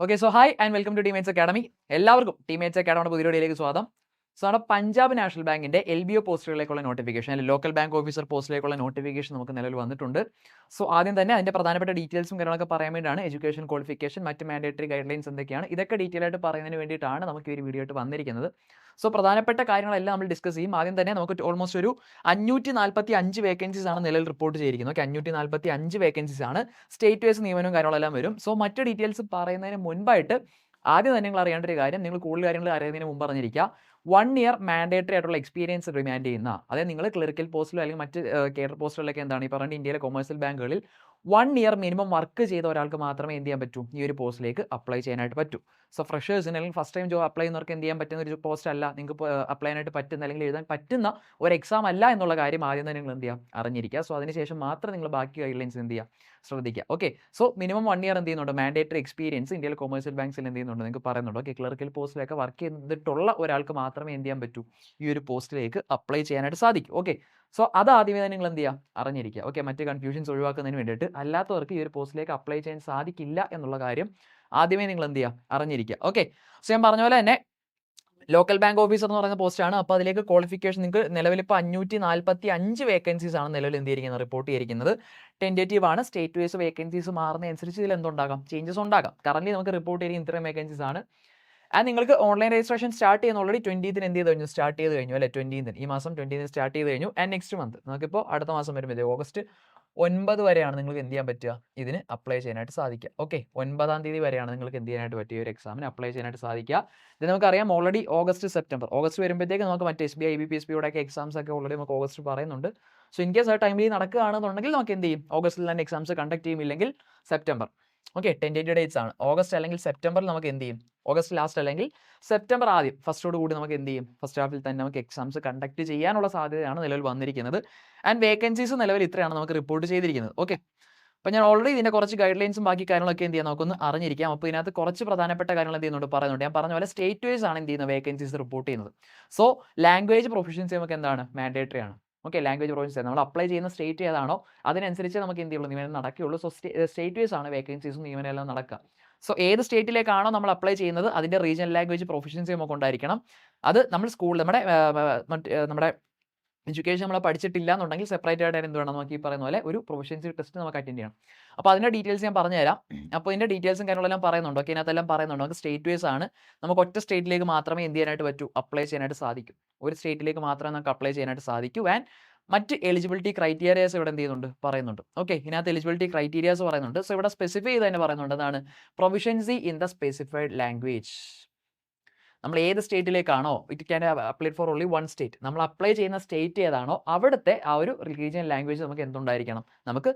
Okay so hi and welcome to Teammates Academy. എല്ലാവർക്കും Teammates അക്കാഡമിയുടെ പുതിയ വീഡിയോയിലേക്ക് സ്വാഗതം. സോ നമ്മുടെ പഞ്ചാബ് നാഷണൽ ബാങ്കിന്റെ LBO പോസ്റ്റുകളിലേക്കുള്ള നോട്ടിഫിക്കേഷൻ അല്ലെങ്കിൽ ലോക്കൽ ബാങ്ക് ഓഫീസർ പോസ്റ്റിലേക്കുള്ള നോട്ടിഫിക്കേഷൻ നമുക്ക് നിലവിൽ വന്നിട്ടുണ്ട്. സോ ആദ്യം തന്നെ അതിന്റെ പ്രധാനപ്പെട്ട ഡീറ്റെയിൽസും കാര്യങ്ങളൊക്കെ പറയാൻ വേണ്ടിയാണ് എഡ്യൂക്കേഷൻ ക്വാളിഫിക്കേഷൻ, മറ്റ് മാൻഡേറ്ററി ഗൈഡ് ലൈൻസ് എന്തൊക്കെയാണ്, ഇതൊക്കെ ഡീറ്റെയിൽ ആയിട്ട് പറയുന്നതിന് വേണ്ടിയിട്ടാണ് നമുക്ക് ഈ ഒരു വീഡിയോ ആയിട്ട് വന്നിരിക്കുന്നത്. സോ പ്രധാനപ്പെട്ട കാര്യങ്ങളെല്ലാം നമ്മൾ ഡിസ്കസ് ചെയ്യും. ആദ്യം തന്നെ നമുക്ക് ഓൾമോസ്റ്റ് ഒരു 545 വേക്കൻസീസ് ആണ് നിലവിൽ റിപ്പോർട്ട് ചെയ്തിരിക്കുന്നത്. ഓക്കെ, 545 വേക്കൻസീസ് ആണ്. സ്റ്റേറ്റ് വൈസ് നിയമനവും കാര്യങ്ങളെല്ലാം വരും. സോ മറ്റ് ഡീറ്റെയിൽസ് പറയുന്നതിന് മുൻപായിട്ട് ആദ്യം തന്നെ നിങ്ങൾ അറിയേണ്ട ഒരു കാര്യം, നിങ്ങൾ കൂടുതൽ കാര്യങ്ങൾ അറിയുന്നതിന് മുമ്പ് അറിഞ്ഞിരിക്കുക, 1 ഇയർ മാൻഡേറ്ററി ആയിട്ടുള്ള എക്സ്പീരിയൻസ് ഡിമാൻഡ് ചെയ്യുന്ന, അതായത് നിങ്ങൾ ക്ലറിക്കൽ പോസ്റ്റിലോ അല്ലെങ്കിൽ മറ്റ് കേഡർ പോസ്റ്റുകളിലൊക്കെ എന്താണ് ഈ പറഞ്ഞ ഇന്ത്യയിലെ കൊമേഴ്സ്യൽ ബാങ്കുകളിൽ 1 ഇയർ മിനിമം വർക്ക് ചെയ്ത ഒരാൾക്ക് മാത്രമേ എന്ത് ചെയ്യാൻ പറ്റൂ, ഈ ഒരു പോസ്റ്റിലേക്ക് അപ്ലൈ ചെയ്യാനായിട്ട് പറ്റൂ. സോ ഫ്രഷേഴ്സിന് അല്ലെങ്കിൽ ഫസ്റ്റ് ടൈം ജോബ് അപ്ലൈ ചെയ്യുന്നവർക്ക് എന്ത് ചെയ്യാൻ പറ്റുന്ന ഒരു പോസ്റ്റ് അല്ല, നിങ്ങൾക്ക് അപ്ലൈ ചെയ്യാനായിട്ട് പറ്റുന്ന അല്ലെങ്കിൽ എഴുതാൻ പറ്റുന്ന ഒരു എക്സാം അല്ല എന്നുള്ള കാര്യം ആദ്യം തന്നെ നിങ്ങൾ എന്ത് ചെയ്യുക, അറിഞ്ഞിരിക്കുക. സോ അതിനുശേഷം മാത്രം നിങ്ങൾ ബാക്കി ഗൈഡ് ലൈൻസ് എന്ത് ചെയ്യുക, ശ്രദ്ധിക്കുക. ഓക്കെ, സോ മിനിമം 1 ഇയർ എന്ത് ചെയ്യുന്നുണ്ട്, മാൻഡേറ്ററി എക്സ്പീരിയൻസ് ഇന്ത്യയിൽ കൊമേഴ്സ്യൽ ബാങ്ക്സിൽ എന്ത് ചെയ്യുന്നുണ്ട്, നിങ്ങൾക്ക് പറയുന്നുണ്ട്. ഓക്കെ, ക്ലറിക്കൽ പോസ്റ്റിലൊക്കെ വർക്ക് ചെയ്തിട്ടുള്ള ഒരാൾക്ക് മാത്രമേ എന്ത് ചെയ്യാൻ പറ്റൂ, ഈ ഒരു പോസ്റ്റിലേക്ക് അപ്ലൈ ചെയ്യാനായിട്ട് സാധിക്കും. ഓക്കെ, സോ അത് ആദ്യമേ തന്നെ നിങ്ങൾ എന്ത് ചെയ്യുക, അറിഞ്ഞിരിക്കുക. ഓക്കെ, മറ്റ് കൺഫ്യൂഷൻസ് ഒഴിവാക്കുന്നതിന് വേണ്ടിയിട്ട് അല്ലാത്തവർക്ക് ഈ ഒരു പോസ്റ്റിലേക്ക് അപ്ലൈ ചെയ്യാൻ സാധിക്കില്ല എന്നുള്ള കാര്യം ആദ്യമേ നിങ്ങൾ എന്ത് ചെയ്യുക, അറിഞ്ഞിരിക്കുക. ഓക്കെ, സോ ഞാൻ പറഞ്ഞ പോലെ തന്നെ ലോക്കൽ ബാങ്ക് ഓഫീസർ എന്ന് പറയുന്ന പോസ്റ്റാണ്. അപ്പോൾ അതിലേക്ക് ക്വാളിഫിക്കേഷൻ നിങ്ങൾക്ക് നിലവിൽ ഇപ്പോൾ 545 വേക്കൻസീസ് ആണ് നിലവിൽ എന്ത് ചെയ്തിരിക്കുന്നത്, റിപ്പോർട്ട് ചെയ്തിരിക്കുന്നത്. ടെൻറ്റേറ്റീവ് ആണ്. സ്റ്റേറ്റ് വൈസ് വേക്കൻസീസ് മാറുന്നതനുസരിച്ച് ഇതിൽ എന്തുണ്ടാകാം, ചേഞ്ചസ് ഉണ്ടാകാം. കറന്റ് നമുക്ക് റിപ്പോർട്ട് ചെയ്തിരിക്കുന്ന ഇത്രയും വേക്കൻസീസ് ആണ്. ആൻഡ് നിങ്ങൾക്ക് ഓൺലൈൻ രജിസ്ട്രേഷൻ സ്റ്റാർട്ട് ചെയ്യുന്ന ഓൾറെഡി 20th എന്ത് ചെയ്ത് കഴിഞ്ഞു, സ്റ്റാർട്ട് ചെയ്ത് കഴിഞ്ഞു അല്ലേ, 20th ഈ മാസം 20th സ്റ്റാർട്ട് ചെയ്ത് കഴിഞ്ഞു. ആൻഡ് നെക്സ്റ്റ് മന്ത് നമുക്കിപ്പോൾ അടുത്ത മാസം വരുമ്പോൾ ഓഗസ്റ്റ് 9 വരെയാണ് നിങ്ങൾക്ക് എന്ത് ചെയ്യാൻ പറ്റുക, ഇതിന് അപ്ലൈ ചെയ്യാനായിട്ട് സാധിക്കുക. ഓക്കെ, 9ാം തീയതി വരെയാണ് നിങ്ങൾക്ക് എന്ത് ചെയ്യാനായിട്ട് പറ്റിയ ഒരു എക്സാമിന് അപ്ലൈ ചെയ്യാനായിട്ട് സാധിക്കുക. ഇത് നമുക്കറിയാം ഓൾറെഡി ഓഗസ്റ്റ് വരുമ്പോഴത്തേക്ക് നമുക്ക് മറ്റ് SBI IBPSB ഒക്കെ എക്സാംസ് ഒക്കെ ഓൾറെഡി നമുക്ക് ഓഗസ്റ്റ് പറയുന്നുണ്ട്. സോ ഇൻ കേസ് ആ ടൈമിൽ നടക്കുകയാണെന്നുണ്ടെങ്കിൽ നമുക്ക് എന്ത് ചെയ്യും, ഓഗസ്റ്റിൽ തന്നെ എക്സാംസ് കണ്ടക്ട് ചെയ്യും, ഇല്ലെങ്കിൽ സെപ്റ്റംബർ. ഓക്കെ, ടെൻറ്റേറ്റീവ് ഡേറ്റ്സ് ആണ്. ഓഗസ്റ്റ് അല്ലെങ്കിൽ സെപ്റ്റംബറിൽ നമുക്ക് എന്ത് ചെയ്യും, ഓഗസ്റ്റ് ലാസ്റ്റ് അല്ലെങ്കിൽ സെപ്റ്റംബർ ആദ്യം ഫസ്റ്റോട് കൂടി നമുക്ക് എന്ത് ചെയ്യും, ഫസ്റ്റ് ഹാഫിൽ തന്നെ നമുക്ക് എക്സാംസ് കണ്ടക്ട് ചെയ്യാനുള്ള സാധ്യതയാണ് നിലവിൽ വന്നിരിക്കുന്നത്. ആൻഡ് വേക്കൻസീസ് നിലവിൽ ഇത്രയാണ് നമുക്ക് റിപ്പോർട്ട് ചെയ്തിരിക്കുന്നത്. ഓക്കെ, അപ്പോൾ ഞാൻ ഓൾറെഡി ഇതിൻ്റെ കുറച്ച് ഗൈഡ് ലൈൻസും ബാക്കി കാര്യങ്ങളൊക്കെ എന്ത് ചെയ്യാം, നമുക്കൊന്ന് അറിഞ്ഞിരിക്കാം. അപ്പോൾ ഇതിനകത്ത് കുറച്ച് പ്രധാനപ്പെട്ട കാര്യങ്ങൾ എന്ത് ചെയ്യുന്നുണ്ട്, പറയുന്നുണ്ട്. ഞാൻ പറഞ്ഞ പോലെ സ്റ്റേറ്റ് വൈസ് ആണ് എന്ത് ചെയ്യുന്നത്, വേക്കൻസീസ് റിപ്പോർട്ട് ചെയ്യുന്നത്. സോ ലാംഗ്വേജ് പ്രൊഫഷൻസി നമുക്ക് എന്താണ്, മാൻഡേറ്ററി ആണ്. ഓക്കെ, ലാംഗ്വേജ് പ്രൊഫഷൻസി നമ്മൾ അപ്ലൈ ചെയ്യുന്ന സ്റ്റേറ്റ് ഏതാണോ അതിനനുസരിച്ച് നമുക്ക് എന്ത് ചെയ്യുള്ളൂ, നിയമനം നടക്കുകയുള്ളൂ. സോ സ്റ്റേറ്റ് വൈസ് ആണ് വേക്കൻസീസും നിയമനം എല്ലാം നടക്കുക. സോ ഏത് സ്റ്റേറ്റിലേക്കാണോ നമ്മൾ അപ്ലൈ ചെയ്യുന്നത് അതിൻ്റെ റീജിയണൽ ലാംഗ്വേജ് പ്രൊഫഷൻസി നമുക്ക് ഉണ്ടായിരിക്കണം. അത് നമ്മൾ സ്കൂളിൽ നമ്മുടെ എഡ്യൂക്കേഷൻ നമ്മൾ പഠിച്ചിട്ടില്ല എന്നുണ്ടെങ്കിൽ സെപ്പറേറ്റ് ആയിട്ട് എന്ത് വേണം, നമുക്ക് ഈ പറയുന്ന പോലെ ഒരു പ്രൊഫഷൻസി ടെസ്റ്റ് നമുക്ക് അറ്റൻഡ് ചെയ്യണം. അപ്പോൾ അതിൻ്റെ ഡീറ്റെയിൽസ് ഞാൻ പറഞ്ഞുതരാം. അപ്പോൾ ഇതിൻ്റെ ഡീറ്റെയിൽസും കാര്യങ്ങളെല്ലാം പറയുന്നുണ്ട്. ഓക്കെ, ഇതിനകത്തെല്ലാം പറയുന്നുണ്ട്. നമുക്ക് സ്റ്റേറ്റ് വൈസ് ആണ്. നമുക്ക് ഒറ്റ സ്റ്റേറ്റിലേക്ക് മാത്രമേ എന്ത് ചെയ്യാനായിട്ട് പറ്റൂ, അപ്ലൈ ചെയ്യാനായിട്ട് സാധിക്കും. ഒരു സ്റ്റേറ്റിലേക്ക് മാത്രമേ നമുക്ക് അപ്ലൈ ചെയ്യാനായിട്ട് സാധിക്കൂ. ആൻഡ് മറ്റ് എലിജിബിലിറ്റി ക്രൈറ്റീരിയാസ് ഇവിടെ എന്ത് ചെയ്യുന്നുണ്ട്, പറയുന്നുണ്ട്. ഓക്കെ, ഇതിനകത്ത് എലിജിബിലിറ്റി ക്രൈറ്റീരിയാസ് പറയുന്നുണ്ട്. സോ ഇവിടെ സ്പെസിഫൈ ചെയ്ത് തന്നെ പറയുന്നുണ്ട്, എന്താണ്, proficiency in the specified language. നമ്മൾ ഏത് സ്റ്റേറ്റിലേക്കാണോ, it can apply for only 1 state. നമ്മൾ അപ്ലൈ ചെയ്യുന്ന സ്റ്റേറ്റ് ഏതാണോ അവിടുത്തെ ആ ഒരു റീജിയണൽ ലാംഗ്വേജ് നമുക്ക് എന്തുണ്ടായിരിക്കണം, നമുക്ക്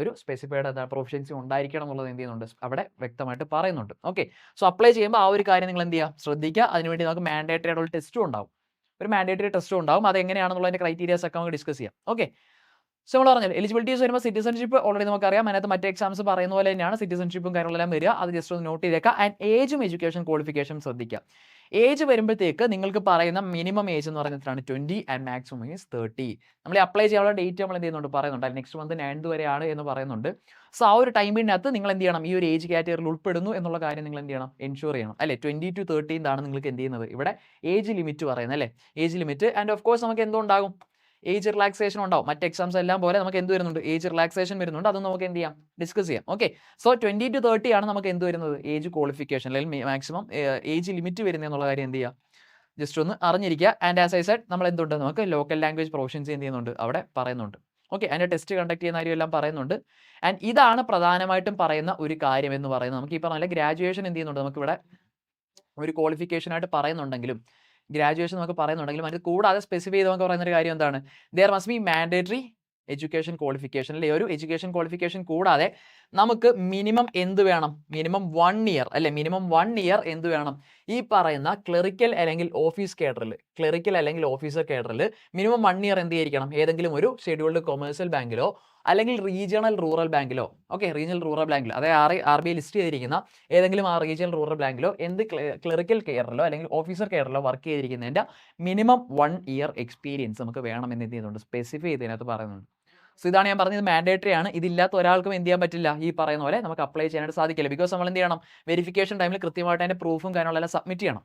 ഒരു സ്പെസിഫൈഡ് പ്രൊഫഷൻസി ഉണ്ടായിരിക്കണം എന്നുള്ളത് എന്ത് ചെയ്യുന്നുണ്ട്, അവിടെ വ്യക്തമായിട്ട് പറയുന്നുണ്ട്. ഓക്കെ, സോ അപ്ലൈ ചെയ്യുമ്പോൾ ആ ഒരു കാര്യം നിങ്ങൾ എന്ത് ചെയ്യുക, ശ്രദ്ധിക്കുക. അതിനുവേണ്ടി നമുക്ക് മാൻഡേറ്ററി ആയിട്ടുള്ള ടെസ്റ്റും ഉണ്ടാവും. ഒരു മാൻഡേറ്ററി ടെസ്റ്റും ഉണ്ടാവും. അത് എങ്ങനെയാണെന്നുള്ളതിൻ്റെ ക്രൈറ്റീരിയാസ് ഒക്കെ നമുക്ക് ഡിസ്കസ് ചെയ്യാം. ഓക്കെ, സോ നമ്മൾ പറഞ്ഞത് എലിജിബിലിറ്റീസ് വരുമ്പോൾ സിറ്റിസൺഷിപ്പ് ഓൾറെഡി നമുക്കറിയാം. അതിനകത്ത് മറ്റ് എക്സാംസ് പറയുന്ന പോലെ തന്നെയാണ് സിറ്റിസൺഷിപ്പും കാര്യങ്ങളെല്ലാം വരിക. അത് ജസ്റ്റ് ഒന്ന് നോട്ട് ചെയ്തേക്കുക. ആൻഡ് ഏജും എഡ്യൂക്കേഷൻ ക്വാളിഫിക്കേഷൻ ശ്രദ്ധിക്കുക. ഏജ് വരുമ്പോഴത്തേക്ക് നിങ്ങൾക്ക് പറയുന്ന മിനിമം ഏജ് എന്ന് പറയുന്നതാണ് 20 ആൻഡ് മാക്സിമം ഈസ് 30. നമ്മൾ അപ്ലൈ ചെയ്യാനുള്ള ഡേറ്റ് നമ്മൾ എന്ത് ചെയ്യുന്നുണ്ട്, പറയുന്നുണ്ട്. നെക്സ്റ്റ് മന്ത് 9th വരെയാണ് എന്ന് പറയുന്നുണ്ട്. സോ ആ ഒരു ടൈമിനകത്ത് നിങ്ങൾ എന്ത് ചെയ്യണം, ഈ ഒരു ഏജ് കാറ്റഗറിയിൽ ഉൾപ്പെടുന്നു എന്നുള്ള കാര്യം നിങ്ങൾ എന്ത് ചെയ്യണം, എൻഷുർ ചെയ്യണം. അല്ലേ, 20 to 30 ആണ് നിങ്ങൾക്ക് എന്ത് ചെയ്യുന്നത്, ഇവിടെ ഏജ് ലിമിറ്റ് പറയുന്നത്. അല്ലേ, age limit. And of course നമുക്ക് എന്തുണ്ടാകും, ഏജ് റിലാക്സേഷൻ ഉണ്ടാവും. മറ്റ് എക്സാംസ് എല്ലാം പോലെ നമുക്ക് എന്ത് വരുന്നുണ്ട്, ഏജ് റിലാക്സേഷൻ വരുന്നുണ്ട്. അതും നമുക്ക് എന്ത് ചെയ്യാം, ഡിസ്കസ് ചെയ്യാം. ഓക്കെ, സോ 20 to 30 ആണ് നമുക്ക് എന്ത് വരുന്നത്, ഏജ് ക്വാളിഫിക്കേഷൻ അല്ലെങ്കിൽ മാക്സിമം ഏജ് ലിമിറ്റ് വരുന്നത് എന്നുള്ള കാര്യം എന്ത് ചെയ്യുക, ജസ്റ്റ് ഒന്ന് അറിഞ്ഞിരിക്കുക. ആൻഡ് ആസ് ഐ സെഡ് നമ്മൾ എന്തുണ്ട്, നമുക്ക് ലോക്കൽ ലാംഗ്വേജ് പ്രൊഫഷൻസി എന്ത് ചെയ്യുന്നുണ്ട്, അവിടെ പറയുന്നുണ്ട്. ഓക്കെ, അതിൻ്റെ ടെസ്റ്റ് കണ്ടക്ട് ചെയ്യുന്ന കാര്യം എല്ലാം പറയുന്നുണ്ട്. ആൻഡ് ഇതാണ് പ്രധാനമായിട്ടും പറയുന്ന ഒരു കാര്യം എന്ന് പറയുന്നത്. നമുക്ക് ഈ പറഞ്ഞ ഗ്രാജുവേഷൻ എന്ത് ചെയ്യുന്നുണ്ട്, നമുക്കിവിടെ ഒരു ക്വാളിഫിക്കേഷനായിട്ട് പറയുന്നുണ്ടെങ്കിലും ഗ്രാജുവേഷൻ നമുക്ക് പറയുന്നുണ്ടെങ്കിലും അത് കൂടാതെ സ്പെസിഫൈ ചെയ്ത് നമുക്ക് പറയുന്ന ഒരു കാര്യം എന്താണ്, there must be mandatory education qualification. അല്ലെ, ഒരു എഡ്യൂക്കേഷൻ ക്വാളിഫിക്കേഷൻ കൂടാതെ നമുക്ക് മിനിമം എന്ത് വേണം, മിനിമം 1 ഇയർ അല്ലെ, മിനിമം 1 ഇയർ എന്ത് വേണം, ഈ പറയുന്ന ക്ലറിക്കൽ അല്ലെങ്കിൽ ഓഫീസ് കേഡറിൽ, ക്ലറിക്കൽ അല്ലെങ്കിൽ ഓഫീസർ കേഡറിൽ മിനിമം 1 ഇയർ എന്ത് ചെയ്തിരിക്കണം, ഏതെങ്കിലും ഒരു ഷെഡ്യൂൾഡ് കൊമേഴ്സ്യൽ ബാങ്കിലോ അല്ലെങ്കിൽ റീജിയണൽ റൂറൽ ബാങ്കിലോ, ഓക്കെ, റീജിയണൽ റൂറൽ ബാങ്കിലോ, അതായത് RBI ലിസ്റ്റ് ചെയ്തിരിക്കുന്ന ഏതെങ്കിലും ആ റീജിയണൽ റൂറൽ ബാങ്കിലോ എന്ത് ക്ലറിക്കൽ കെയറിലോ അല്ലെങ്കിൽ ഓഫീസർ കെയറിലോ വർക്ക് ചെയ്തിരിക്കുന്നതിൻ്റെ മിനിമം 1 ഇയർ എക്സ്പീരിയൻസ് നമുക്ക് വേണമെന്ന് എന്ത് ചെയ്യുന്നുണ്ട്, സ്പെസിഫൈ ചെയ്തതിനകത്ത് പറയുന്നുണ്ട്. സോ ഇതാണ് ഞാൻ പറഞ്ഞത്, മാൻഡേറ്ററി ആണ്. ഇതില്ലാത്ത ഒരാൾക്കും എന്ത് ചെയ്യാൻ പറ്റില്ല, ഈ പറയുന്ന പോലെ നമുക്ക് അപ്ലൈ ചെയ്യാനായിട്ട് സാധിക്കില്ല. ബിക്കോസ് നമ്മൾ എന്ത് ചെയ്യണം, വെരിഫിക്കേഷൻ ടൈമിൽ കൃത്യമായിട്ട് അതിന്റെ പ്രൂഫും കാര്യങ്ങളെല്ലാം സബ്മിറ്റ് ചെയ്യണം.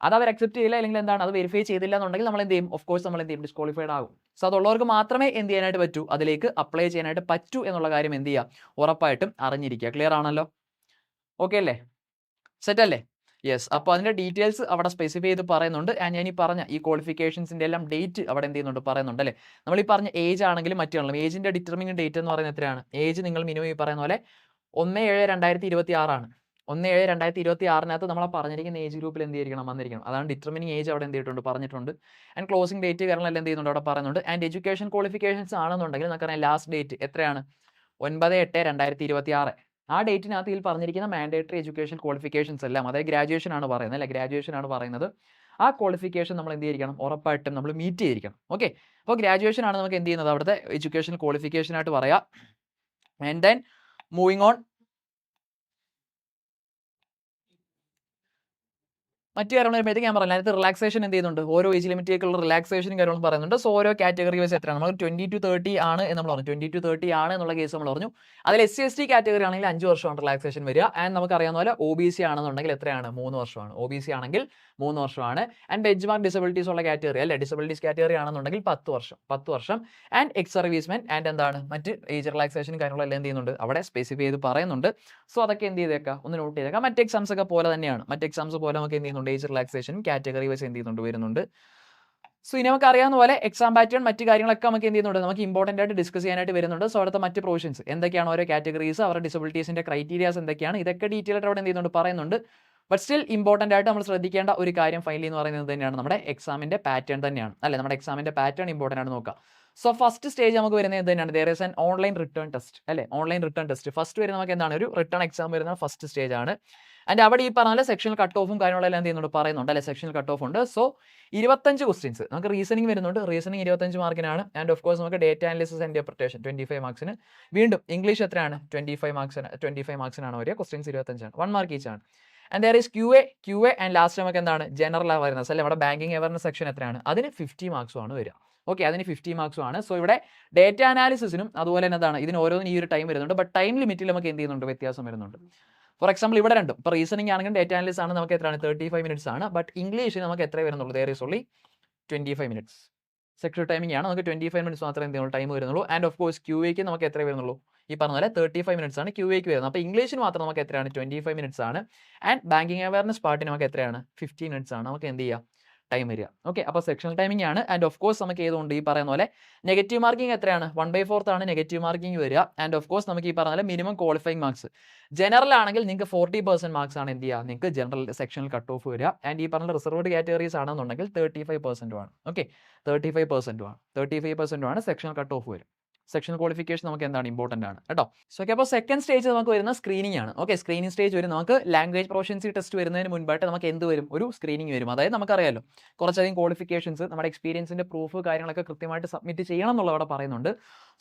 അത് അവർ അക്സെപ്റ്റ് ചെയ്യില്ല, അല്ലെങ്കിൽ എന്താണ് അത് വെരിഫൈ ചെയ്തില്ല എന്നുണ്ടെങ്കിൽ നമ്മൾ എന്ത് ചെയ്യും, ഓഫ് കോഴ്സ് നമ്മൾ എന്ത് ചെയ്യും, ഡിസ്ക്വാളിഫൈഡ് ആകും. സോ അതുള്ളവർക്ക് മാത്രമേ എന്ത് ചെയ്യാനായിട്ട് പറ്റൂ, അതിലേക്ക് അപ്ലൈ ചെയ്യാനായിട്ട് പറ്റൂ എന്നുള്ള കാര്യം എന്ത് ചെയ്യുക, ഉറപ്പായിട്ടും അറിഞ്ഞിരിക്കുക. ക്ലിയർ ആണല്ലോ? ഓക്കെ അല്ലേ? സെറ്റ് അല്ലേ? യെസ്. അപ്പോൾ അതിന്റെ ഡീറ്റെയിൽസ് അവിടെ സ്പെസിഫൈ ചെയ്ത് പറയുന്നുണ്ട്. ആൻഡ് ഞാൻ ഈ പറഞ്ഞ ഈ ക്വാളിഫിക്കേഷൻസിന്റെ എല്ലാം ഡേറ്റ് അവിടെ എന്ത് ചെയ്യുന്നുണ്ട്, പറയുന്നുണ്ട് അല്ലേ. നമ്മൾ ഈ പറഞ്ഞ ഏജ് ആണെങ്കിലും മറ്റാണെങ്കിലും ഏജിന്റെ ഡിറ്റർമിനിങ് ഡേറ്റ് എന്ന് പറയുന്നത് എത്രയാണ്, ഏജ് നിങ്ങൾ മിനിമം ഈ പറയുന്ന പോലെ 1/7/2026 ആണ്. 1/7/2026 നമ്മൾ പറഞ്ഞിരിക്കുന്ന ഏജ് ഗ്രൂപ്പിൽ എന്ത് ചെയ്തിരിക്കണം, വന്നിരിക്കണം. അതാണ് ഡിറ്റർമിനിങ് ഏജ് അവിടെ എന്ത് ചെയ്തിട്ടുണ്ട്, പറഞ്ഞിട്ടുണ്ട്. ആൻഡ് ക്ലോസിംഗ് ഡേറ്റ് കാര്യങ്ങളെല്ലാം എന്ത് ചെയ്യുന്നുണ്ട്, അവിടെ പറയുന്നുണ്ട്. ആൻഡ് എഡ്യൂക്കേഷൻ ക്വാളിഫിക്കേഷൻസ് ആണെന്നുണ്ടെങ്കിൽ നമുക്കറിയാം ലാസ്റ്റ് ഡേറ്റ് എത്രയാണ്, 9/8/2026. ആ ഡേറ്റിനകത്ത് ഇതിൽ പറഞ്ഞിരിക്കുന്ന മാൻഡേറ്ററി എഡ്യൂക്കേഷൻ ക്വാളിഫിക്കേഷൻസ് എല്ലാം, അതായത് ഗ്രാജുവേഷൻ ആണ് പറയുന്നത് അല്ലെ, ഗ്രാജുവേഷൻ ആണ് പറയുന്നത്. ആ ക്വാളിഫിക്കേഷൻ നമ്മൾ എന്ത് ചെയ്തിരിക്കണം, ഉറപ്പായിട്ടും നമ്മൾ മീറ്റ് ചെയ്തിരിക്കണം. ഓക്കെ, അപ്പോൾ ഗ്രാജുവേഷൻ ആണ് നമുക്ക് എന്ത് ചെയ്യുന്നത്, അവിടുത്തെ എഡ്യൂക്കേഷൻ ക്വാളിഫിക്കേഷൻ ആയിട്ട് പറയാം. ആൻഡ് ദെൻ മൂവിങ് ഓൺ, മറ്റു കാര്യങ്ങൾ വരുമ്പോഴത്തേക്ക് ഞാൻ പറഞ്ഞത് റിലാക്സേഷൻ എന്ത് ചെയ്യുന്നുണ്ട്, ഓരോ ഏജ് ലിമിറ്റേക്കുള്ള റിലാക്സേഷനും കാര്യങ്ങളും പറയുന്നുണ്ട്. സോ ഓരോ കാറ്റഗറി വൈസ് എത്രയാണ്, നമ്മൾ 20 to 30 ആണ് എന്ന് നമ്മൾ പറഞ്ഞു. 20 to 30 ആണ് എന്നുള്ള കേസ് നമ്മൾ പറഞ്ഞു. അതിൽ SC/ST കാറ്റഗറി ആണെങ്കിൽ 5 വർഷമാണ് റിലാക്സേഷൻ വരിക. ആൻഡ് നമുക്കറിയാവുന്ന പോലെ OBC ആണെന്നുണ്ടെങ്കിൽ എത്രയാണ്, 3 വർഷമാണ്. OBC ആണെങ്കിൽ 3 വർഷമാണ്. ആൻഡ് ബെഞ്ച് മാർക്ക് ഡിസബിലിറ്റീസ് ഉള്ള കാറ്റഗറി അല്ലെ, ഡിസബിലിറ്റീസ് കാറ്റഗറി ആണെന്നുണ്ടെങ്കിൽ 10 വർഷം. ആൻഡ് എക്സ് സർവീസ്മെൻ ആൻഡ് എന്താണ് മറ്റ് ഏജ് റിലാക്സേഷൻ കാര്യങ്ങളെല്ലാം എന്ത് ചെയ്യുന്നുണ്ട്, അവിടെ സ്പെസിഫൈ ചെയ്ത് പറയുന്നുണ്ട്. സോ അതൊക്കെ എന്ത് ചെയ്തേക്കാം, ഒന്ന് നോട്ട് ചെയ്തേക്കാം. മറ്റ് എക്സാംസ് ഒക്കെ പോലെ തന്നെയാണ്. മറ്റ് എക്സാംസ് പോലെ നമുക്ക് എന്ത് ചെയ്യുന്നുണ്ട്, ഏജ് റിലാക്സേഷൻ കാറ്റഗറി വൈസ് എന്ത് ചെയ്യുന്നുണ്ട്, വരുന്നുണ്ട്. സോ ഇനി നമുക്ക് അറിയാവുന്ന പോലെ എക്സാം പാറ്റേൺ മറ്റ് കാര്യങ്ങളൊക്കെ നമുക്ക് എന്ത് ചെയ്യുന്നുണ്ട്, നമുക്ക് ഇമ്പോർട്ടൻ്റ് ആയിട്ട് ഡിസ്കസ് ചെയ്യാനായിട്ട് വരുന്നുണ്ട്. സോ അവിടുത്തെ മറ്റ് പ്രൊവിഷൻസ് എന്തൊക്കെയാണ്, ഓരോ കാറ്റഗറീസ്, അവരുടെ ഡിസബിലിറ്റീസിന്റെ ക്രൈറ്റീരിയാസ് എന്തൊക്കെയാണ്, ഇതൊക്കെ ഡീറ്റെയിൽ ആയിട്ട് അവിടെ എന്ത് ചെയ്യുന്നുണ്ട്, പറയുന്നുണ്ട്. ബട്ട് സ്റ്റിൽ ഇമ്പോർട്ടൻ്റ് ആയിട്ട് നമ്മൾ ശ്രദ്ധിക്കേണ്ട ഒരു കാര്യം ഫൈനലി എന്ന് പറയുന്നത് തന്നെയാണ് നമ്മുടെ എക്സാമിന്റെ പാറ്റേൺ തന്നെയാണ് അല്ലെ. നമ്മുടെ എക്സാമിന്റെ പാറ്റേൺ ഇമ്പോർട്ടൻ്റ് ആണ് നോക്കുക. സോ ഫസ്റ്റ് സ്റ്റേജ് നമുക്ക് വരുന്നത് തന്നെയാണ്, there is an online return test അല്ലെ, ഓൺലൈൻ റിട്ടേൺ ടെസ്റ്റ്. ഫസ്റ്റ് വരുന്നത് നമുക്ക് എന്താണ്, ഒരു റിട്ടേൺ എക്സാം വരുന്ന ഫസ്റ്റ് സ്റ്റേജ് ആണ്. ആൻഡ് അവിടെ ഈ പറഞ്ഞ സെക്ഷണൽ കട്ട് ഓഫും കാര്യങ്ങളെല്ലാം എന്ത് ചെയ്യുന്നുണ്ട്, പറയുന്നുണ്ട് അല്ലെ, സെക്ഷണൽ കട്ട് ഓഫ് ഉണ്ട്. സോ 25 ക്വസ്റ്റ്യൻസ് നമുക്ക് റീസണിങ് വരുന്നുണ്ട്. റീസണിങ് 25 മാർക്കിനാണ്. ആൻഡ് ഓഫ് കോഴ്സ് നമുക്ക് ഡേറ്റ അനാലിസിസ് ആൻഡ് ഇന്റർപ്രിട്ടേഷൻ 25 മാർക്സിന്. വീണ്ടും ഇംഗ്ലീഷ് എത്രയാണ്, 25 മാർക്സിനാണ് വരിക. ക്വസ്റ്റ്യൻസ് 25ആണ്, 1 മാർക്ക് ഈച്ച് ആണ്. And there is QA and last നമുക്ക് എന്താണ്, ജനറൽ അവയർനെസ് അല്ലെ, നമ്മുടെ ബാങ്കിങ് അവയർനെസ് സെക്ഷൻ എത്രയാണ്, അതിന് 50 മാർക്സും ആണ് വരിക. ഓക്കെ, അതിന് 50 മാർക്സും ആണ്. സോ ഇവിടെ ഡേറ്റ അനാലിസിസിനും അതുപോലെ തന്നെ എന്താണ്, ഇതിന് ഓരോന്നിനും ഈ ഒരു ടൈം വരുന്നുണ്ട്. ബട്ട് ടൈം ലിമിറ്റിൽ നമുക്ക് എന്ത് ചെയ്യുന്നുണ്ട്, വ്യത്യാസം വരുന്നുണ്ട്. ഫോർ എക്സാമ്പിൾ ഇവിടെ രണ്ടും, ഇപ്പോൾ റീസണിങ് ആണെങ്കിലും ഡേറ്റ അനാലിസിസ് ആണ് നമുക്ക് എത്രയാണ്, 35 മിനിറ്റ്സ് ആണ്. ബട്ട് ഇംഗ്ലീഷിന് നമുക്ക് എത്ര വരുന്നുള്ളൂ, there is only 25 minutes. Section timing ആണ്, നമുക്ക് 25 മിനിറ്റ്സ് മാത്രമേ എന്ത് ചെയ്യുള്ളൂ, ടൈം വരുന്നുള്ളൂ. ആൻഡ് ഓഫ് കോഴ്സ് QAക്ക് നമുക്ക് എത്ര വരുന്നുള്ളൂ, ഈ പറഞ്ഞ പോലെ 35 മിനിറ്റ്സ് ആണ് QAക്ക് വരുന്നത്. അപ്പോൾ ഇംഗ്ലീഷിന് മാത്രം നമുക്ക് എത്രയാണ്, 25 മിനിറ്റ്സ് ആണ്. ആൻഡ് ബാങ്കിങ് അവയർനെസ് പാർട്ടിന് നമുക്ക് എത്രയാണ്, 15 മിനിറ്റ്സ് ആണ് നമുക്ക് എന്ത് ചെയ്യുക, ടൈം വരിക. ഓക്കെ, അപ്പോൾ സെക്ഷണൽ ടൈമിംഗ് ആണ്. ആൻഡ് ഓഫ് കോഴ്സ് നമുക്ക് ഏതുകൊണ്ട് ഈ പറയുന്ന പോലെ നെഗറ്റീവ് മാർക്കിംഗ് എത്രയാണ്, 1/4 ആണ് നെഗറ്റീവ് മാർക്കിംഗ് വരിക. ആൻഡ് ഓഫ് കോഴ്സ് നമുക്ക് ഈ പറഞ്ഞ പോലെ മിനിമം ക്വാളിഫയിങ് മാർക്സ് ജനറൽ ആണെങ്കിൽ നിങ്ങൾക്ക് 40% മാർക്സ് ആണ് എന്ത് ചെയ്യുക, നിങ്ങൾക്ക് ജനറൽ സെക്ഷണൽ കട്ട് ഓഫ് വരിക. ആൻഡ് ഈ പറഞ്ഞ റിസർവ്ഡ് കാറ്റഗറീസ് ആണെന്നുണ്ടെങ്കിൽ 35% ആണ്. ഓക്കെ, 35% ആണ് സെക്ഷണൽ കട്ട് ഓഫ് വരും. സെക്ഷൻ ക്വാളിഫിക്കേഷൻ നമുക്ക് എന്താണ്, ഇമ്പോർട്ടൻ്റ് ആണ് കേട്ടോ. സോ ഓക്കെ, അപ്പോൾ സെക്കൻഡ് സ്റ്റേജ് നമുക്ക് വരുന്ന സ്ക്രീനിങ് ആണ്. ഓക്കെ, സ്ക്രീനിങ് സ്റ്റേജ് വരും. നമുക്ക് ലാംഗ്വേജ് പ്രൊഫഷൻസി ടെസ്റ്റ് വരുന്നതിന് മുൻപായിട്ട് നമുക്ക് എന്ത് വരും, ഒരു സ്ക്രീനിങ് വരും. അതായത് നമുക്കറിയാലോ കുറച്ചധികം ക്വാളിഫിക്കേഷൻസ്, നമ്മുടെ എക്സ്പീരിയൻസിന്റെ പ്രൂഫ് കാര്യങ്ങളൊക്കെ കൃത്യമായിട്ട് സബ്മിറ്റ് ചെയ്യണം എന്നുള്ളത് അവിടെ പറയുന്നുണ്ട്.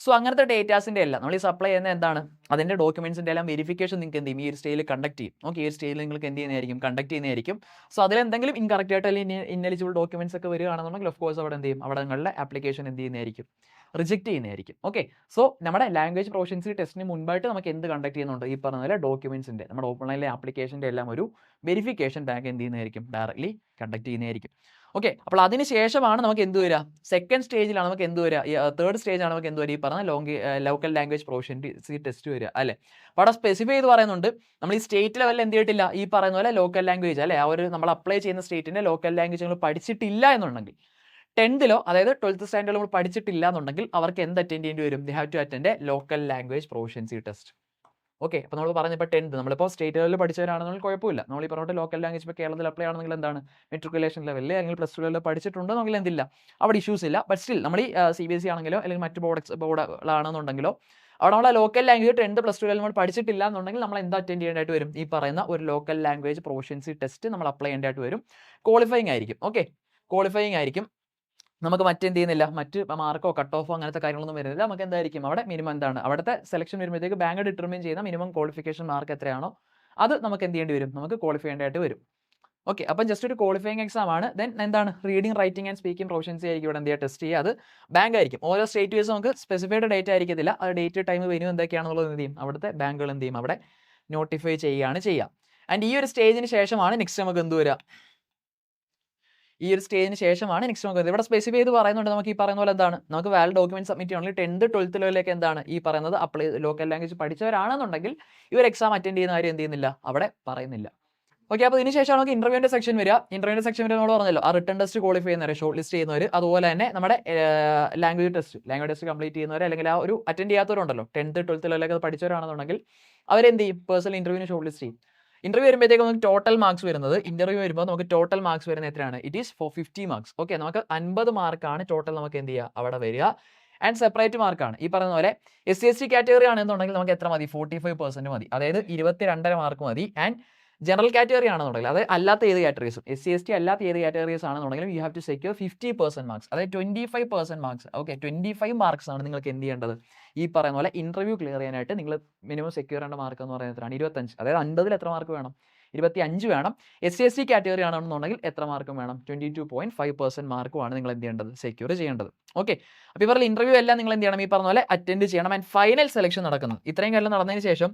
സോ അങ്ങനത്തെ ഡേറ്റാസിന്റെ എല്ലാം നമ്മൾ ഈ സപ്ലൈ ചെയ്യുന്ന എന്താണ്, അതിന്റെ ഡോക്യുമെന്റ്സിന്റെ എല്ലാം വെരിഫിക്കേഷൻ നിങ്ങൾക്ക് എന്ത് ചെയ്യും, ഈ ഒരു സ്റ്റേജിൽ കണ്ടക്ട് ചെയ്യും. ഓക്കെ, ഈ ഒരു സ്റ്റേജിൽ നിങ്ങൾക്ക് എന്ത് ചെയ്യുന്നതായിരിക്കും, കണ്ടക്ട് ചെയ്യുന്നതായിരിക്കും. സോ അതിലെന്തെങ്കിലും ഇൻകറക്റ്റ് ആയിട്ട് അല്ലെങ്കിൽ ഇന്നെലിജിബിൾ ഡോക്യുമെന്റ്സ് ഒക്കെ വരികയാണെന്നുണ്ടെങ്കിൽ ഓഫ് കോഴ്സ് അവിടെ എന്ത് ചെയ്യും, അവിടെ നിങ്ങളുടെ ആപ്ലിക്കേഷൻ എന്ത് ചെയ്യുന്നതായിരിക്കും, റിജക്ട് ചെയ്യുന്നതായിരിക്കും. ഓക്കെ, സോ നമ്മുടെ ലാംഗ്വേജ് പ്രൊഫഷൻസി ടെസ്റ്റിന് മുൻപായിട്ട് നമുക്ക് എന്ത് കണ്ടക്ട് ചെയ്യുന്നുണ്ട്, ഈ പറഞ്ഞ പോലെ ഡോക്യുമെന്റ്സിന്റെ നമ്മുടെ ഓപ്പൺലൈനിലെ ആപ്ലിക്കേഷൻ്റെ എല്ലാം ഒരു വെരിഫിക്കേഷൻ ബാങ്ക് എന്ത് ചെയ്യുന്നതായിരിക്കും, ഡയറക്ട്ലി കണ്ടക്ട് ചെയ്യുന്നതായിരിക്കും. ഓക്കെ, അപ്പോൾ അതിന് ശേഷമാണ് നമുക്ക് എന്ത് വരിക, സെക്കൻഡ് സ്റ്റേജിലാണ് നമുക്ക് എന്ത് വരിക, തേർഡ് സ്റ്റേജാണ് നമുക്ക് എന്ത് വരിക, ഈ പറഞ്ഞ ലോക്കൽ ലാംഗ്വേജ് പ്രൊഫഷൻസി ടെസ്റ്റ് വരിക അല്ലേ. അപ്പോൾ അവിടെ സ്പെസിഫൈ ചെയ്ത് പറയുന്നുണ്ട്, നമ്മൾ ഈ സ്റ്റേറ്റ് ലെവലിൽ എന്ത് ചെയ്തിട്ടില്ല, ഈ പറയുന്ന പോലെ ലോക്കൽ ലാംഗ്വേജ് അല്ലെ, ആ ഒരു നമ്മൾ അപ്ലൈ ചെയ്യുന്ന സ്റ്റേറ്റിന്റെ ലോക്കൽ ലാംഗ്വേജ് നമ്മൾ പഠിച്ചിട്ടില്ല എന്നുണ്ടെങ്കിൽ, 10th അതായത് 12th സ്റ്റാൻഡേർഡിൽ നമ്മൾ പഠിച്ചിട്ടില്ല എന്നുണ്ടെങ്കിൽ അവർക്ക് എന്ത് അറ്റൻഡ് ചെയ്യേണ്ടി വരും, they have to attend a local language proficiency test. Okay, അപ്പോൾ നമ്മൾ പറഞ്ഞപ്പോൾ 10th നമ്മളിപ്പോൾ സ്റ്റേറ്റ് ലെവലിൽ പഠിച്ചവരാണെന്നുണ്ടെങ്കിൽ കുഴപ്പമില്ല. നമ്മൾ ഈ പറഞ്ഞിട്ട് ലോക്കൽ ലാംഗ്വേജ് ഇപ്പോൾ കേരളത്തിൽ അപ്ലൈ ആണെങ്കിൽ എന്താണ്, മെട്രിക്കുലേഷൻ ലെവലിൽ അല്ലെങ്കിൽ +2 ലെവലിൽ പഠിച്ചിട്ടുണ്ടെന്നെങ്കിൽ എന്തില്ല, അവിടെ ഇഷ്യൂസ് ഇല്ല. ബട്ട് സ്റ്റിൽ നമ്മൾ ഈ CBSE ആണെങ്കിലോ അല്ലെങ്കിൽ മറ്റ് ബോർഡുകളാണെന്നുണ്ടെങ്കിലോ അവിടെ നമ്മളെ ലോക്കൽ ലാംഗ്വേജ് 10th +2 ലെവലിൽ നമ്മൾ പഠിച്ചിട്ടില്ല എന്നുണ്ടെങ്കിൽ നമ്മൾ എന്താ അറ്റൻഡ് ചെയ്യേണ്ടതായിട്ട് വരും, ഈ പറയുന്ന ഒരു ലോക്കൽ ലാംഗ്വേജ് പ്രൊഫഷൻസി ടെസ്റ്റ് നമ്മൾ അപ്ലൈ ചെയ്യേണ്ടതായിട്ട് വരും. ക്വാളിഫയിങ് ആയിരിക്കും. ഓക്കെ, ക്വാളിഫയിങ് ആയിരിക്കും. നമുക്ക് മറ്റെന്ത് ചെയ്യുന്നില്ല, മറ്റ് മാർക്കോ കട്ട് ഓഫോ അങ്ങനത്തെ കാര്യങ്ങളൊന്നും വരുന്നില്ല. നമുക്ക് എന്തായിരിക്കും അവിടെ മിനിമം എന്താണ്, അവിടുത്തെ സെലക്ഷൻ വരുമ്പോഴത്തേക്ക് ബാങ്ക് ഡിറ്റർമിൻ ചെയ്യുന്ന മിനിമം ക്വാളിഫിക്കേഷൻ മാർക്ക് എത്രയാണോ അത് നമുക്ക് എന്ത് ചെയ്യേണ്ടി വരും, നമുക്ക് ക്വാളിഫൈ ചെയ്യേണ്ടതായിട്ട് വരും. ഓക്കെ, അപ്പം ജസ്റ്റ് ഒരു ക്വാളിഫയിങ് എക്സാം ആണ്. ദെൻ എന്താണ് reading, writing and speaking proficiency ആയിരിക്കും ഇവിടെ എന്ത് ചെയ്യുക ടെസ്റ്റ് ചെയ്യുക. അത് ബാങ്ക് ആയിരിക്കും. ഓരോ സ്റ്റേറ്റ് വൈസ് നമുക്ക് സ്പെസിഫൈഡ് ഡേറ്റ് ആയിരിക്കത്തില്ല. അത് ഡേറ്റ്, ടൈം, വെന്യൂ എന്തൊക്കെയാണെന്നുള്ളത് എന്ത് ചെയ്യും അവിടുത്തെ ബാങ്കുകൾ എന്ത് ചെയ്യും അവിടെ നോട്ടിഫൈ ചെയ്യുകയാണ് ചെയ്യുക. ആൻഡ് ഈ ഒരു സ്റ്റേജിന് ശേഷമാണ് നെക്സ്റ്റ് നമുക്ക് എന്ത് വരിക, ഈ ഒരു സ്റ്റേജിന് ശേഷമാണ് നെക്സ്റ്റ് നമുക്ക് ഇവിടെ സ്പെസിഫൈ ചെയ്ത് പറയുന്നുണ്ട്. നമുക്ക് ഈ പറയുന്ന പോലെ എന്താണ് നമുക്ക് വാലിഡ് ഡോക്യുമെന്റ് സബ്മിറ്റ് ചെയ്യണമെങ്കിൽ 10th 12th ലെവലിലേക്ക് എന്താണ് ഈ പറയുന്നത് അപ്ലൈ ലോക്കൽ ലാംഗ്വേജ് പഠിച്ചവരാണെന്നുണ്ടെങ്കിൽ ഇവർ എക്സാം അറ്റൻഡ് ചെയ്യുന്ന കാര്യം എന്ത് ചെയ്യുന്നില്ല അവിടെ പറയുന്നില്ല. ഓക്കെ, അപ്പോൾ ഇതിന് ശേഷം നമുക്ക് ഇന്റർവ്യൂവിന്റെ സെക്ഷൻ വരിക. ഇന്റർവ്യൂവിന്റെ സെക്ഷൻ വരെ നമ്മൾ പറഞ്ഞല്ലോ, ആ റിട്ടൺ ടെസ്റ്റ് ക്വാളിഫൈ ചെയ്യുന്നവർ, ഷോർട്ട് ലിസ്റ്റ് ചെയ്യുന്നവർ, അതുപോലെ തന്നെ നമ്മുടെ ലാംഗ്വേജ് ടെസ്റ്റ് കംപ്ലീറ്റ് ചെയ്യുന്നവർ, അല്ലെങ്കിൽ ആ ഒരു അറ്റൻഡ് ചെയ്യാത്തവരുണ്ടല്ലോ 10th 12th ലെവലൊക്കെ പഠിച്ചവരാണെന്നുണ്ടെങ്കിൽ അവരെന്ത് ചെയ്യും പേഴ്സണൽ ഇന്റർവ്യൂവിന് ഷോർട്ട് ലിസ്റ്റ് ചെയ്യും. ഇന്റർവ്യൂ വരുമ്പോഴത്തേക്ക് നമുക്ക് ടോട്ടൽ മാർക്സ് വരുന്നത്, ഇന്റർവ്യൂ വരുമ്പോൾ നമുക്ക് ടോട്ടൽ മാർക്സ് വരുന്നത് എത്രയാണ്, it is for 50 marks. Okay, നമുക്ക് 50 മാർക്കാണ് ടോട്ടൽ നമുക്ക് എന്ത് ചെയ്യുക അവിടെ വരിക. ആൻഡ് സെപ്പറേറ്റ് മാർക്കാണ് ഈ പറയുന്ന പോലെ. SC കാറ്റഗറി ആണെന്നുണ്ടെങ്കിൽ നമുക്ക് എത്ര മതി, 45% മതി, അതായത് 22.5 മാർക്ക് മതി. ആൻഡ് ജനറൽ കാറ്റഗറി ആണെന്നുണ്ടെങ്കിൽ, അതായത് അല്ലാത്ത ഏത് കാറ്റഗറീസും, SC അല്ലാത്ത ഏത് കാറ്റഗറീസ് ആണെന്നുണ്ടെങ്കിലും you have to secure 50% marks, അതായത് 25% മാർക്സ്. ഓക്കെ, 25 മാർക്സ് ആണ് നിങ്ങൾക്ക് എന്ത് ചെയ്യേണ്ടത് ഈ പറയുന്ന പോലെ ഇന്റർവ്യൂ ക്ലിയർ ചെയ്യാനായിട്ട് നിങ്ങൾ മിനിമം സെക്യൂർ ചെയ്യേണ്ട മാർക്ക് എന്ന് പറയുന്നത് എത്രയാണ്, 25. അതായത് 50ൽ എത്ര മാർക്ക് വേണം, 25 വേണം. SC കാറ്റഗറി ആണെന്നുണ്ടെങ്കിൽ എത്ര മാർക്കും വേണം, 22.5% മാർക്കുമാണ് നിങ്ങൾ എന്ത് ചെയ്യേണ്ടത് സെക്യൂർ ചെയ്യേണ്ടത്. ഓക്കെ, അപ്പോൾ ഇവരുടെ ഇന്റർവ്യൂ എല്ലാം നിങ്ങൾ എന്ത് ചെയ്യണം ഈ പറഞ്ഞ പോലെ അറ്റൻഡ് ചെയ്യണം. ആൻഡ് ഫൈനൽ സെലക്ഷൻ നടക്കുന്നത്, ഇത്രയും കാലം നടന്നതിന് ശേഷം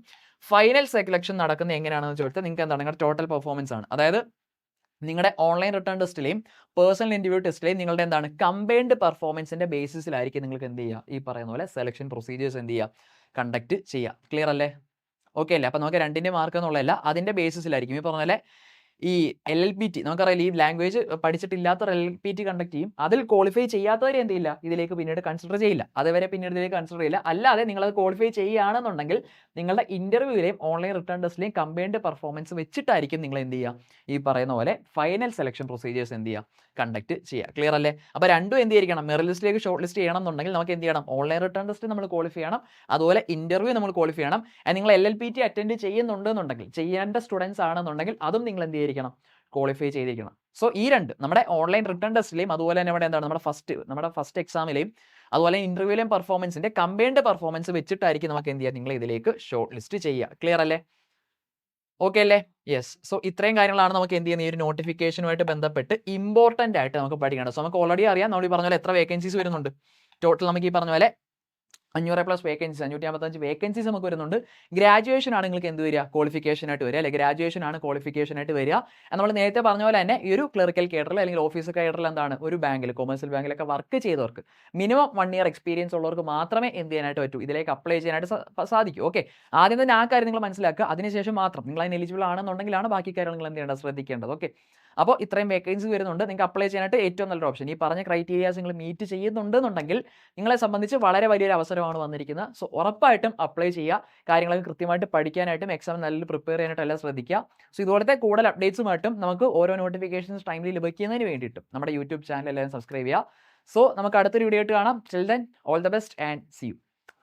ഫൈനൽ സെലക്ഷൻ നടക്കുന്നത് എങ്ങനെയാണെന്ന് ചോദിച്ചാൽ നിങ്ങൾക്ക് എന്താണ് നിങ്ങളുടെ ടോട്ടൽ പെർഫോമൻസ് ആണ്. അതായത് നിങ്ങളുടെ ഓൺലൈൻ റിട്ടേൺ ടെസ്റ്റിലെയും പേഴ്സണൽ ഇന്റർവ്യൂ ടെസ്റ്റിലെയും നിങ്ങളുടെ എന്താണ് കമ്പൈൻഡ് പെർഫോമൻസിന്റെ ബേസിസിലായിരിക്കും നിങ്ങൾക്ക് എന്ത് ചെയ്യുക ഈ പറയുന്ന പോലെ സെലക്ഷൻ പ്രൊസീജിയേഴ്സ് എന്ത് ചെയ്യുക കണ്ടക്ട് ചെയ്യുക. ക്ലിയർ അല്ലേ? ഓക്കെ അല്ലേ? അപ്പോൾ നമുക്ക് രണ്ടിൻ്റെ മാർക്ക് എന്നുള്ളതല്ല, അതിൻ്റെ ബേസിസിലായിരിക്കും ഈ പറഞ്ഞ പോലെ. ഈ LLPT നമുക്കറിയാം, ഈ ലാംഗ്വേജ് പഠിച്ചിട്ടില്ലാത്തവർ LLPT കണ്ടക്ട് ചെയ്യും. അതിൽ ക്വാളിഫൈ ചെയ്യാത്തവരെ എന്ത് ചെയ്യില്ല ഇതിലേക്ക് പിന്നീട് കൺസിഡർ ചെയ്യില്ല, അതുവരെ പിന്നീട് ഇതിലേക്ക് കൺസിഡർ ചെയ്യില്ല. അല്ലാതെ നിങ്ങളത് ക്വാളിഫൈ ചെയ്യുകയാണെന്നുണ്ടെങ്കിൽ നിങ്ങളുടെ ഇന്റർവ്യൂവിലെയും ഓൺലൈൻ റിട്ടേൺ ടെസ്റ്റിലെയും കമ്പൈൻഡ് പെർഫോമൻസ് വെച്ചിട്ടായിരിക്കും നിങ്ങൾ എന്ത് ചെയ്യുക ഈ പറയുന്ന പോലെ ഫൈനൽ സെലക്ഷൻ പ്രൊസീജിയേഴ്സ് എന്ത് ചെയ്യുക കണ്ടക്ട് ചെയ്യുക. ക്ലിയർ അല്ലേ? അപ്പോൾ രണ്ടും എന്ത് ചെയ്യണം, മെറിറ്റ് ലിസ്റ്റിലേക്ക് ഷോർട്ട് ലിസ്റ്റ് ചെയ്യണം എന്നുണ്ടെങ്കിൽ നമുക്ക് എന്ത് ചെയ്യണം, ഓൺലൈൻ റിട്ടേൺ ടെസ്റ്റ് നമ്മൾ ക്വാളിഫൈ ചെയ്യണം, അതുപോലെ ഇന്റർവ്യൂ നമ്മൾ ക്വാളിഫൈ ചെയ്യണം. നിങ്ങൾ LLPT അറ്റൻഡ് ചെയ്യുന്നുണ്ടെന്നുണ്ടെങ്കിൽ, ചെയ്യേണ്ട സ്റ്റുഡൻസ് ആണെന്നുണ്ടെങ്കിൽ അതും നിങ്ങൾ എന്ത് ചെയ്തിരിക്കണം ക്വാളിഫൈ ചെയ്തിരിക്കണം. സോ ഈ രണ്ട് നമ്മുടെ ഓൺലൈൻ റിട്ടേൺ ടെസ്റ്റിലെയും അതുപോലെ തന്നെ ഇവിടെ എന്താണ് നമ്മുടെ ഫസ്റ്റ് എക്സാമിലെയും അതുപോലെ ഇന്റർവ്യൂലെയും പെർഫോമൻസിന്റെ കമ്പൈൻഡ് പെർഫോമൻസ് വെച്ചിട്ടായിരിക്കും നമുക്ക് എന്ത് ചെയ്യുക നിങ്ങൾ ഇതിലേക്ക് ഷോർട്ട് ലിസ്റ്റ് ചെയ്യുക. ക്ലിയർ അല്ലേ? ഓക്കെ അല്ലേ? യെസ്. സോ ഇത്രയും കാര്യങ്ങളാണ് നമുക്ക് എന്ത് ചെയ്യുന്നത് ഈ ഒരു നോട്ടിഫിക്കേഷനുമായിട്ട് ബന്ധപ്പെട്ട് ഇമ്പോർട്ടൻ്റ് ആയിട്ട് നമുക്ക് പഠിക്കേണ്ടത്. സോ നമുക്ക് ഓൾറെഡി അറിയാം, നമ്മൾ ഈ പറഞ്ഞ പോലെ എത്ര വേക്കൻസീസ് വരുന്നുണ്ട് ടോട്ടൽ. നമുക്ക് ഈ പറഞ്ഞ പോലെ 500+ വേക്കൻസീസ്, 555 വേക്കൻസീസ് നമുക്ക് വരുന്നുണ്ട്. ഗ്രാജുവേഷൻ ആണ് നിങ്ങൾക്ക് എന്ത് വരിക ക്വാളിഫിക്കേഷൻ ആയിട്ട് വരിക, അല്ലെ? ഗ്രാജുവേഷൻ ആണ് ക്വാളിഫിക്കേഷൻ ആയിട്ട് വരിക. നമ്മൾ നേരത്തെ പറഞ്ഞ പോലെ തന്നെ ഈ ഒരു ക്ലറിക്കൽ കേഡറിൽ അല്ലെങ്കിൽ ഓഫീസർ കേഡറിൽ എന്താണ് ഒരു ബാങ്കിൽ, കൊമേഴ്സ്യൽ ബാങ്കിലൊക്കെ വർക്ക് ചെയ്തവർക്ക് മിനിമം 1 year എക്സ്പീരിയൻസ് ഉള്ളവർക്ക് മാത്രമേ എന്ത് ചെയ്യാനായിട്ട് പറ്റൂ, ഇതിലേക്ക് അപ്ലൈ ചെയ്യാനായിട്ട് സാധിക്കൂ. ഓക്കെ, ആദ്യം തന്നെ ആ കാര്യം നിങ്ങൾ മനസ്സിലാക്കുക. അതിനുശേഷം മാത്രം നിങ്ങൾ അതിന് എലിജിബിൾ ആണെന്നുണ്ടെങ്കിലാണ് ബാക്കി കാര്യങ്ങൾ നിങ്ങൾ എന്ത് ചെയ്യേണ്ടത് ശ്രദ്ധിക്കേണ്ടത്. ഓക്കെ, അപ്പോൾ ഇത്രയും വേക്കൻസി വരുന്നുണ്ട്, നിങ്ങൾക്ക് അപ്ലൈ ചെയ്യാനായിട്ട് ഏറ്റവും നല്ലൊരു ഓപ്ഷൻ. ഈ പറഞ്ഞ ക്രൈറ്റീരിയാസ് നിങ്ങൾ മീറ്റ് ചെയ്യുന്നുണ്ടെന്നുണ്ടെങ്കിൽ നിങ്ങളെ സംബന്ധിച്ച് വളരെ വലിയൊരു അവസരമാണ് വന്നിരിക്കുന്നത്. സോ ഉറപ്പായിട്ടും അപ്ലൈ ചെയ്യുക. കാര്യങ്ങളൊക്കെ കൃത്യമായിട്ട് പഠിക്കാനായിട്ടും എക്സാം നല്ല പ്രിപ്പയർ ചെയ്യാനായിട്ടും എല്ലാം ശ്രദ്ധിക്കുക. സോ ഇതുപോലത്തെ കൂടുതൽ അപ്ഡേറ്റ്സുമായിട്ടും നമുക്ക് ഓരോ നോട്ടിഫിക്കേഷൻസ് ടൈമിൽ ലഭിക്കുന്നതിന് വേണ്ടിയിട്ടും നമ്മുടെ യൂട്യൂബ് ചാനൽ എല്ലാവരും സബ്സ്ക്രൈബ് ചെയ്യുക. സോ നമുക്ക് അടുത്തൊരു വീഡിയോ ആയിട്ട് കാണാം. Till then all the best and see U.